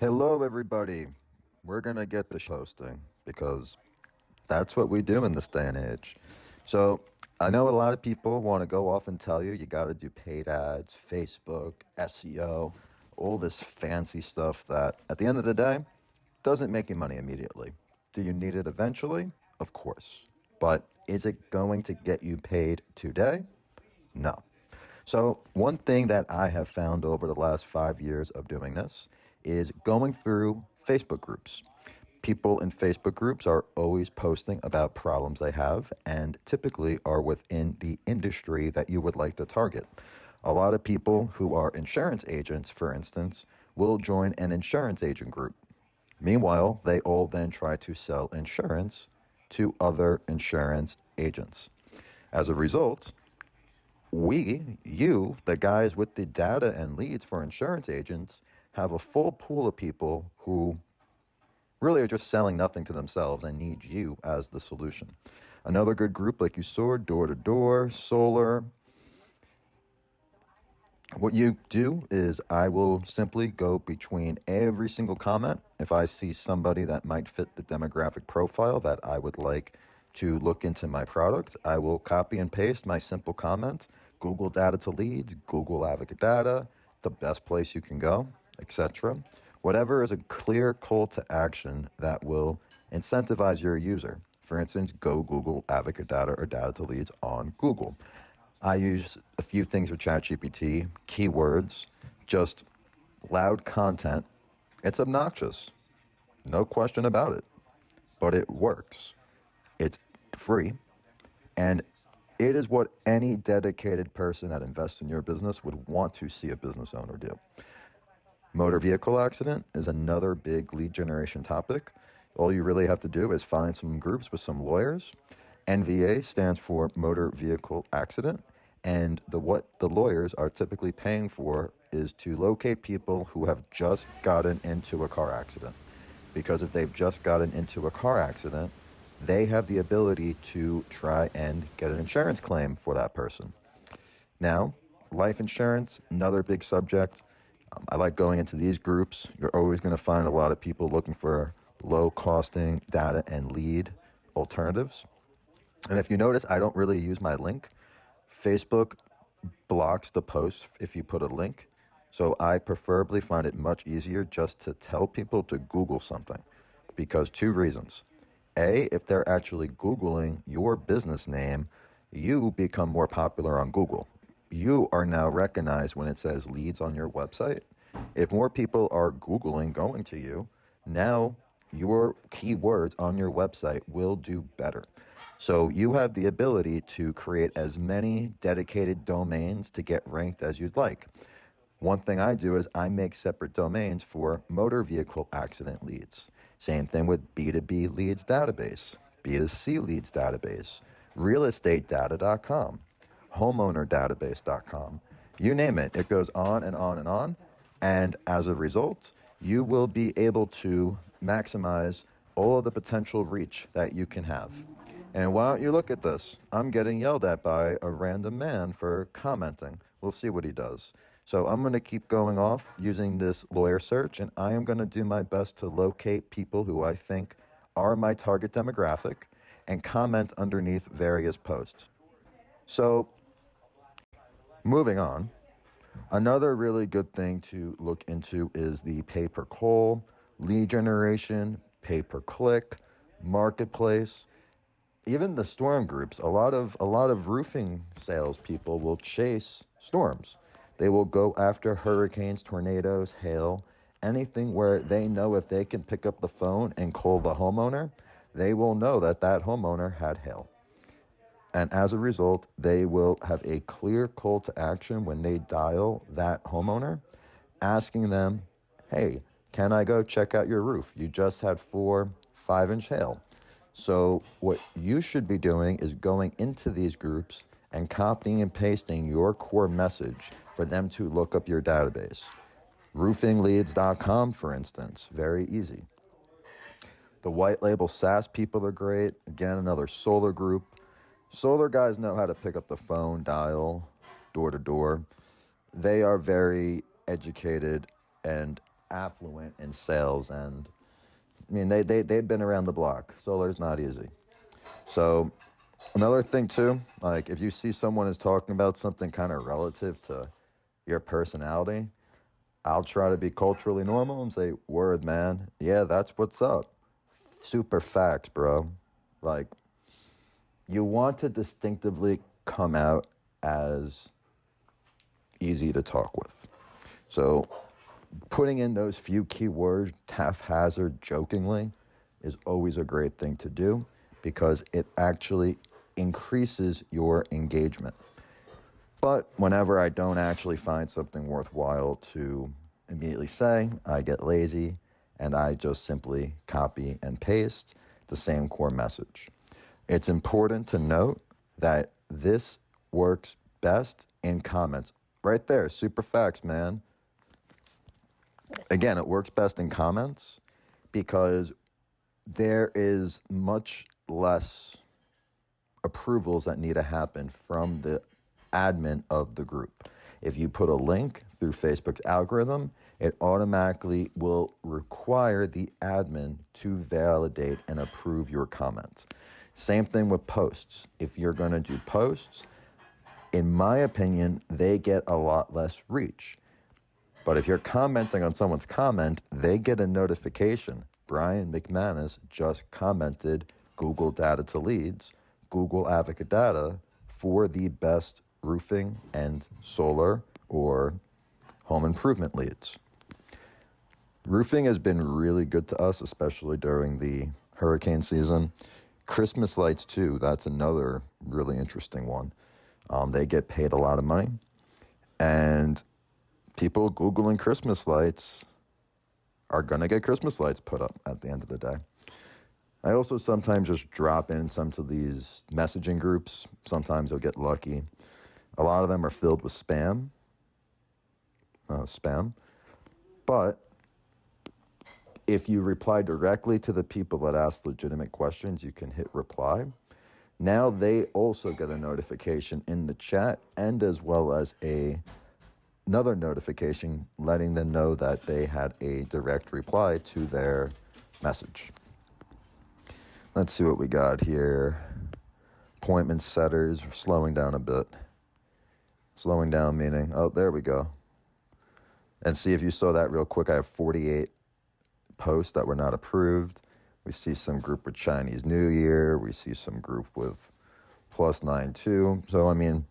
Hello, everybody. We're going to get the posting because that's what we do in this day and age. So, I know a lot of people want to go off and tell you got to do paid ads, Facebook, SEO, all this fancy stuff that at the end of the day doesn't make you money immediately. Do you need it eventually? Of course. But is it going to get you paid today? No. So, one thing that I have found over the last 5 years of doing this is going through Facebook groups. People in Facebook groups are always posting about problems they have and typically are within the industry that you would like to target. A lot of people who are insurance agents, for instance, will join an insurance agent group. Meanwhile, they all then try to sell insurance to other insurance agents. As a result, the guys with the data and leads for insurance agents, have a full pool of people who really are just selling nothing to themselves and need you as the solution. Another good group, like you saw, door to door, solar. What you do is I will simply go between every single comment. If I see somebody that might fit the demographic profile that I would like to look into my product, I will copy and paste my simple comment. Google DatatoLeads, Google Advocate Data, the best place you can go, etc. Whatever is a clear call to action that will incentivize your user. For instance, go Google Advocate Data or DatatoLeads on Google. I use a few things with ChatGPT, keywords, just loud content. It's obnoxious, no question about it, but it works. It's free, and it is what any dedicated person that invests in your business would want to see a business owner do. Motor vehicle accident is another big lead generation topic. All you really have to do is find some groups with some lawyers. NVA stands for motor vehicle accident. And what the lawyers are typically paying for is to locate people who have just gotten into a car accident. Because if they've just gotten into a car accident, they have the ability to try and get an insurance claim for that person. Now, life insurance, another big subject. I like going into these groups. You're always going to find a lot of people looking for low costing data and lead alternatives. And if you notice, I don't really use my link. Facebook blocks the post if you put a link. So I preferably find it much easier just to tell people to Google something because two reasons. A, if they're actually Googling your business name, you become more popular on Google. You are now recognized when it says leads on your website. If more people are Googling going to you, now your keywords on your website will do better. So you have the ability to create as many dedicated domains to get ranked as you'd like. One thing I do is I make separate domains for motor vehicle accident leads. Same thing with B2B leads database, B2C leads database, realestateData.com, homeownerdatabase.com. You name it, it goes on and on and on. And as a result, you will be able to maximize all of the potential reach that you can have. And why don't you look at this? I'm getting yelled at by a random man for commenting. We'll see what he does. So I'm going to keep going off using this lawyer search, and I am going to do my best to locate people who I think are my target demographic and comment underneath various posts. So moving on, another really good thing to look into is the pay-per-call, lead generation, pay-per-click, marketplace. Even the storm groups, a lot of roofing salespeople will chase storms. They will go after hurricanes, tornadoes, hail, anything where they know if they can pick up the phone and call the homeowner, they will know that that homeowner had hail. And as a result, they will have a clear call to action when they dial that homeowner, asking them, hey, can I go check out your roof? You just had 5-inch hail. So what you should be doing is going into these groups and copying and pasting your core message for them to look up your database. Roofingleads.com, for instance, very easy. The white label SaaS people are great. Again, another solar group. Solar guys know how to pick up the phone, dial, door to door. They are very educated and affluent in sales, and I mean, they've been around the block. Solar's not easy. So another thing too, like if you see someone is talking about something kind of relative to your personality, I'll try to be culturally normal and say, word, man. Yeah, that's what's up. Super facts, bro. Like, you want to distinctively come out as easy to talk with. So putting in those few keywords haphazard jokingly is always a great thing to do because it actually increases your engagement. But whenever I don't actually find something worthwhile to immediately say, I get lazy and I just simply copy and paste the same core message. It's important to note that this works best in comments. Right there, super facts, man. Again, it works best in comments because there is much less approvals that need to happen from the admin of the group. If you put a link through Facebook's algorithm, it automatically will require the admin to validate and approve your comments. Same thing with posts. If you're going to do posts, in my opinion, they get a lot less reach. But if you're commenting on someone's comment, they get a notification. Brian McManus just commented Google DatatoLeads, Google Advocate Data for the best roofing and solar or home improvement leads. Roofing has been really good to us, especially during the hurricane season. Christmas lights too, that's another really interesting one. They get paid a lot of money. And people Googling Christmas lights are going to get Christmas lights put up at the end of the day. I also sometimes just drop in some to these messaging groups. Sometimes you'll get lucky. A lot of them are filled with spam. But if you reply directly to the people that ask legitimate questions, you can hit reply. Now they also get a notification in the chat and as well as another notification letting them know that they had a direct reply to their message. Let's see what we got here. Appointment setters, slowing down a bit. Slowing down meaning, oh, there we go. And see if you saw that real quick. I have 48 posts that were not approved. We see some group with Chinese New Year. We see some group with +92. So, I mean,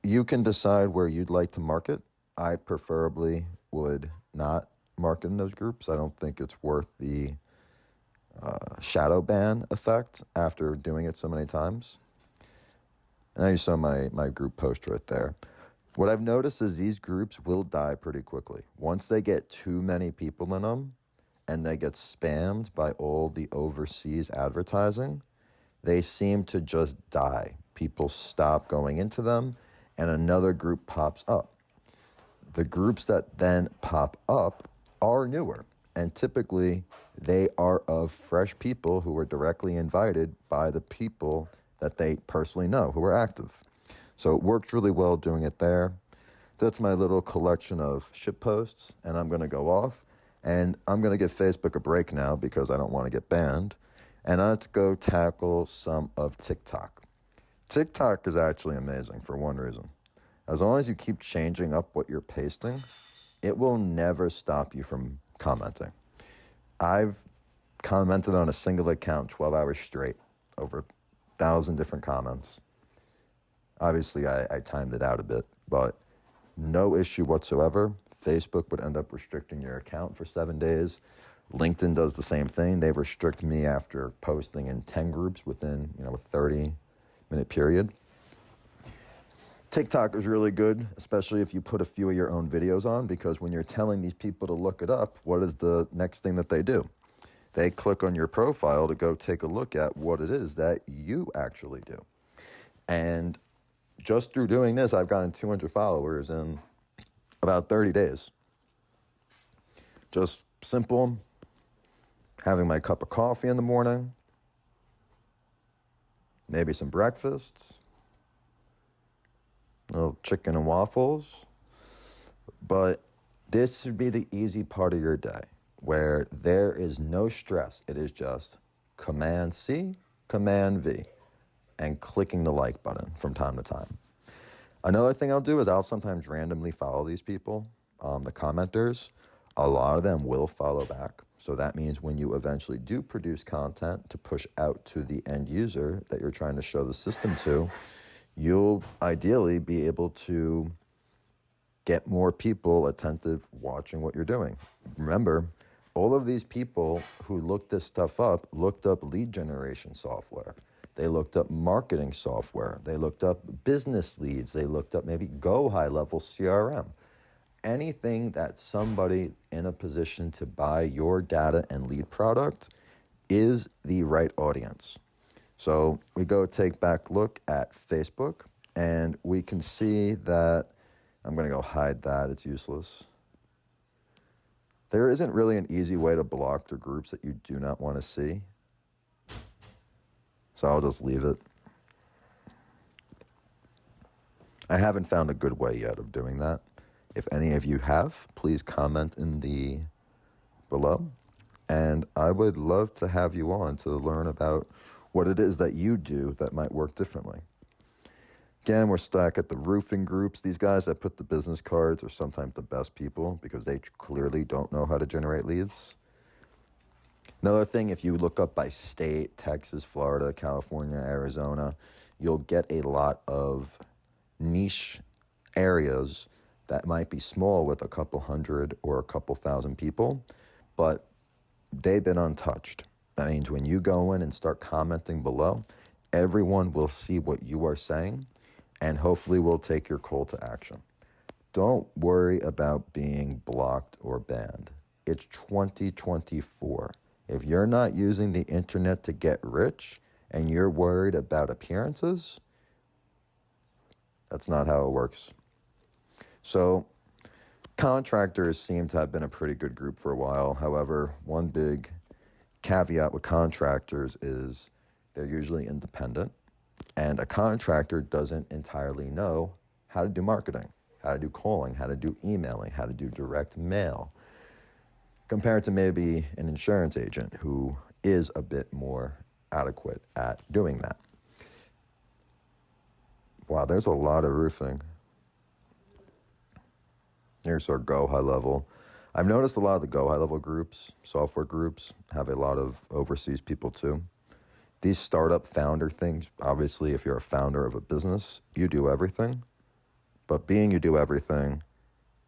you can decide where you'd like to market. I preferably would not market in those groups. I don't think it's worth the shadow ban effect after doing it so many times. And you saw my group post right there. What I've noticed is these groups will die pretty quickly. Once they get too many people in them and they get spammed by all the overseas advertising, they seem to just die. People stop going into them and another group pops up. The groups that then pop up are newer. And typically, they are of fresh people who were directly invited by the people that they personally know who are active. So it worked really well doing it there. That's my little collection of shit posts, and I'm going to go off. And I'm going to give Facebook a break now because I don't want to get banned. And let's go tackle some of TikTok. TikTok is actually amazing for one reason. As long as you keep changing up what you're pasting, it will never stop you from commenting. I've commented on a single account 12 hours straight, over 1,000 different comments. Obviously, I timed it out a bit, but no issue whatsoever. Facebook would end up restricting your account for 7 days. LinkedIn does the same thing. They restrict me after posting in 10 groups within a 30-minute period. TikTok is really good, especially if you put a few of your own videos on, because when you're telling these people to look it up, what is the next thing that they do? They click on your profile to go take a look at what it is that you actually do. And just through doing this, I've gotten 200 followers in about 30 days. Just simple, having my cup of coffee in the morning, maybe some breakfast, a little chicken and waffles. But This should be the easy part of your day where there is no stress. It is just Command C, Command V, and clicking the like button from time to time. Another thing I'll do is I'll sometimes randomly follow these people, the commenters. A lot of them will follow back. So that means when you eventually do produce content to push out to the end user that you're trying to show the system to, you'll ideally be able to get more people attentive watching what you're doing. Remember, all of these people who looked this stuff up looked up lead generation software. They looked up marketing software. They looked up business leads. They looked up maybe GoHighLevel CRM. Anything that somebody in a position to buy your data and lead product is the right audience. So we go take back look at Facebook, and we can see that, I'm going to go hide that, it's useless. There isn't really an easy way to block the groups that you do not want to see. So I'll just leave it. I haven't found a good way yet of doing that. If any of you have, please comment in the below. And I would love to have you on to learn about what it is that you do that might work differently. Again, we're stuck at the roofing groups. These guys that put the business cards are sometimes the best people because they clearly don't know how to generate leads. Another thing, if you look up by state, Texas, Florida, California, Arizona, you'll get a lot of niche areas that might be small with a couple hundred or a couple thousand people, but they've been untouched. That means when you go in and start commenting below, everyone will see what you are saying and hopefully will take your call to action. Don't worry about being blocked or banned. It's 2024. If you're not using the internet to get rich and you're worried about appearances, that's not how it works. So contractors seem to have been a pretty good group for a while. However, one big caveat with contractors is they're usually independent, and a contractor doesn't entirely know how to do marketing, how to do calling, how to do emailing, how to do direct mail, compared to maybe an insurance agent who is a bit more adequate at doing that. Wow, there's a lot of roofing. Here's our GoHighLevel. I've noticed a lot of the GoHighLevel groups, software groups, have a lot of overseas people too. These startup founder things, obviously if you're a founder of a business, you do everything. But being you do everything,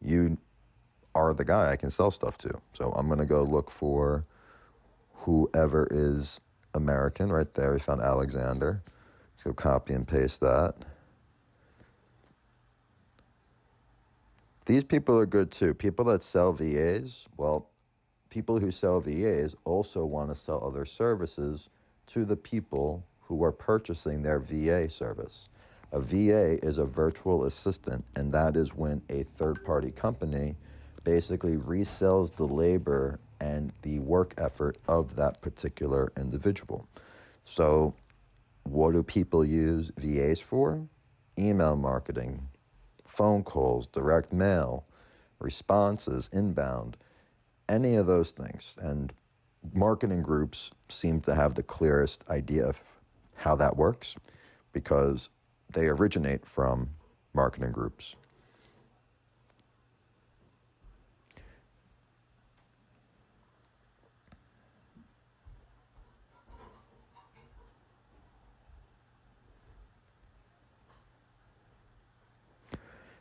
you are the guy I can sell stuff to. So I'm going to go look for whoever is American right there. We found Alexander. Let's go copy and paste that. These people are good too. People that sell VAs, well, people who sell VAs also want to sell other services to the people who are purchasing their VA service. A VA is a virtual assistant, and that is when a third-party company basically resells the labor and the work effort of that particular individual. So what do people use VAs for? Email marketing, phone calls, direct mail, responses, inbound, any of those things. And marketing groups seem to have the clearest idea of how that works because they originate from marketing groups.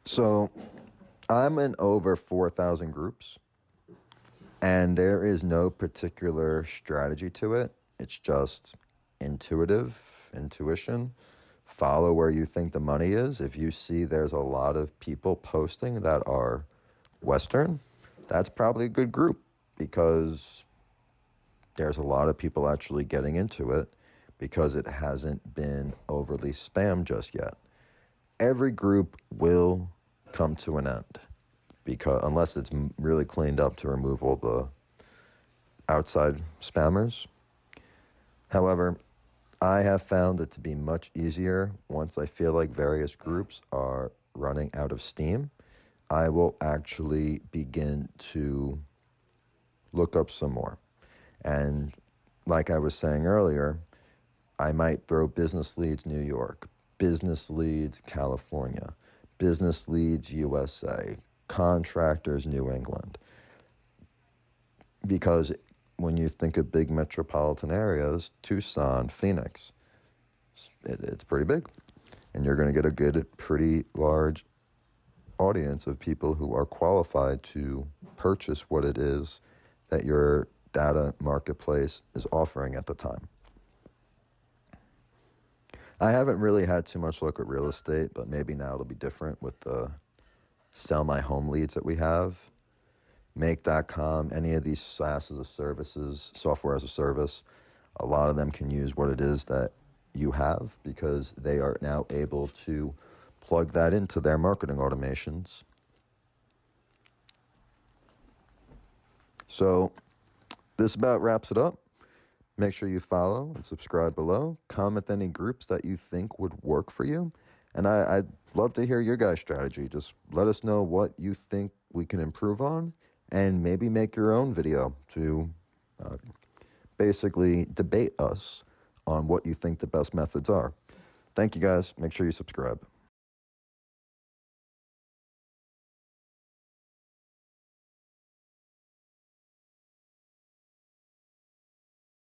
So I'm in over 4,000 groups, and there is no particular strategy to it. It's just intuition. Follow where you think the money is. If you see there's a lot of people posting that are Western, that's probably a good group because there's a lot of people actually getting into it because it hasn't been overly spammed just yet. Every group will come to an end because unless it's really cleaned up to remove all the outside spammers. However, I have found it to be much easier once I feel like various groups are running out of steam. I will actually begin to look up some more. And like I was saying earlier, I might throw business leads New York, business leads California, business leads USA, contractors New England. Because when you think of big metropolitan areas, Tucson, Phoenix, it's pretty big. And you're going to get a good, pretty large audience of people who are qualified to purchase what it is that your data marketplace is offering at the time. I haven't really had too much luck with real estate, but maybe now it'll be different with the sell my home leads that we have. Make.com, any of these SaaS as a services, software as a service, a lot of them can use what it is that you have because they are now able to plug that into their marketing automations. So this about wraps it up. Make sure you follow and subscribe below. Comment any groups that you think would work for you. And I'd love to hear your guys' strategy. Just let us know what you think we can improve on and maybe make your own video to basically debate us on what you think the best methods are. Thank you guys. Make sure you subscribe.